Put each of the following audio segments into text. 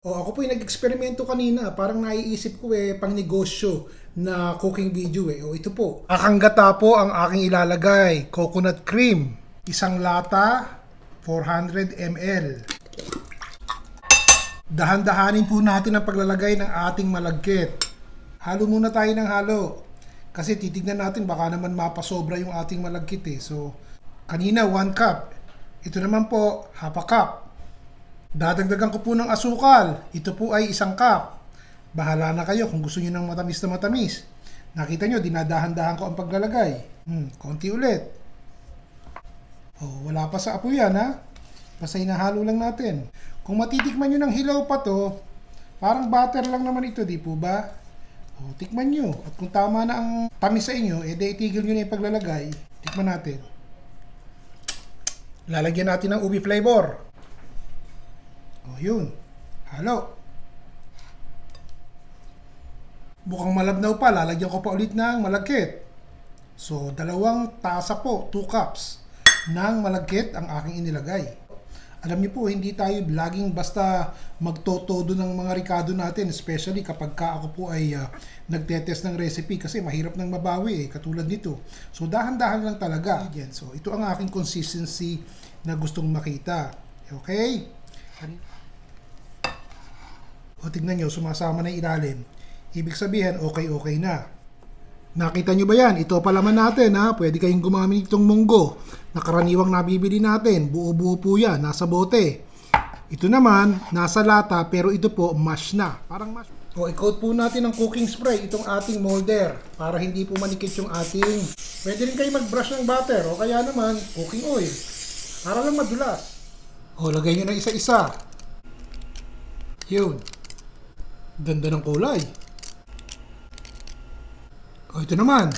O ako po yung nag-eksperimento kanina, parang naiisip ko pang negosyo na cooking video O ito po, kakanggata po ang aking ilalagay, coconut cream, isang lata, 400 ml. Dahan-dahanin po natin ang paglalagay ng ating malagkit. Halo muna tayo ng halo. Kasi titignan natin baka naman mapasobra yung ating malagkit So, kanina 1 cup. Ito naman po, half a cup. Dadagdagan ko po ng asukal. Ito po ay 1 cup. Bahala na kayo kung gusto niyo ng matamis na matamis. Nakita nyo, dinadahan-dahan ko ang paglalagay. Konti ulit. Wala pa sa apoy yan Basta hinahalo lang natin. Kung matitikman nyo ng hilaw pa to, parang butter lang naman ito, di po ba? Tikman nyo. At kung tama na ang tamis sa inyo, itigil nyo na yung paglalagay. Tikman natin. Lalagyan natin ng ubi flavor. Yun. Halo. Mukhang malabnaw pa. Lalagyan ko pa ulit ng malagkit. So, 2 tasa po, 2 cups ng malagkit ang aking inilagay. Alam niyo po, hindi tayo laging basta magtotodo ng mga ricado natin, especially kapag ako po ay nagtetest ng recipe kasi mahirap nang mabawi katulad nito. So, dahan-dahan lang talaga. So, ito ang aking consistency na gustong makita. Okay? Tignan nyo, sumasama na yung ilalim. Ibig sabihin, okay na. Nakita nyo ba yan? Ito palaman natin Pwede kayong gumamit itong munggo na karaniwang nabibili natin. Buo-buo po yan, nasa bote. Ito naman, nasa lata pero ito po mash na. Parang mash. I-coat po natin ng cooking spray itong ating molder para hindi po manikit yung ating. Pwede rin kayo mag-brush ng butter o kaya naman cooking oil para lang madulas. Lagay nyo na isa-isa. Yun. Ganda ng kulay. Ito naman.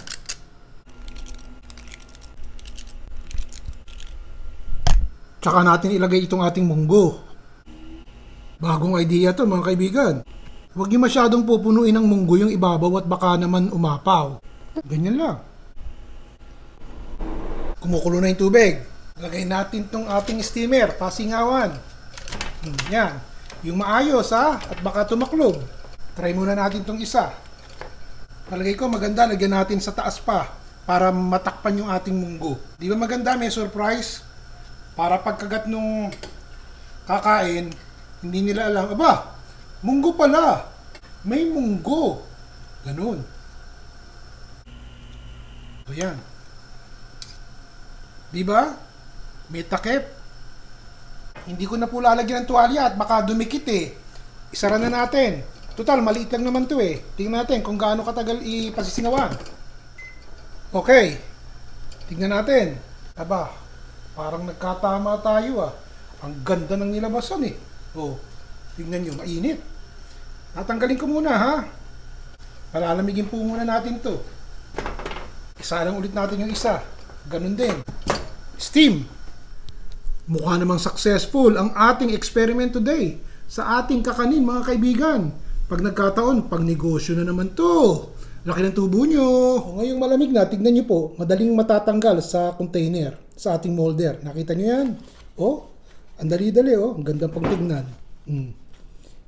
Tsaka natin ilagay itong ating munggo. Bagong idea to mga kaibigan. Huwag niyo masyadong pupunuin ng munggo yung ibabaw at baka naman umapaw. Ganyan lang. Kumukulo na yung tubig. Lagay natin itong ating steamer, pasingawan. Yan. Yung maayos at baka tumaklog. Try muna natin itong isa. Palagay ko maganda, lagyan natin sa taas pa para matakpan yung ating munggo. Di ba maganda? May surprise. Para pagkagat nung kakain, hindi nila alam, aba, munggo pala. May munggo. Ganun. So yan. Di ba? May takip. Hindi ko na po lalagyan ng tuwalya at baka dumikit Isara na natin. Total, maliit lang naman to Tingnan natin kung gaano katagal ipasisingawan. Okay. Tingnan natin. Aba, parang nagkatama tayo Ang ganda ng nilabasan tingnan nyo, mainit. Tatanggalin ko muna Palalamigin po muna natin to. Isa lang ulit natin yung isa. Ganun din. Steam. Mukha namang successful ang ating experiment today sa ating kakanin mga kaibigan. Pag nagkataon, pag negosyo na naman to. Laki ng tubo nyo. Ngayong malamig na, tignan nyo po, madaling matatanggal sa container, sa ating molder. Nakita nyo yan? Ang dali-dali ang gandang pagtignan.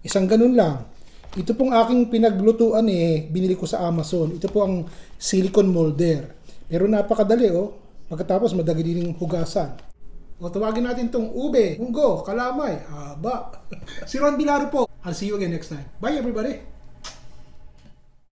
Isang ganun lang. Ito pong aking pinaglutuan binili ko sa Amazon. Ito po ang silicone molder. Pero napakadali Pagkatapos madali din hugasan. Tawagin natin tong ube, munggo, kalamay, haba. Si Ron Bilaro po. I'll see you again next time. Bye everybody!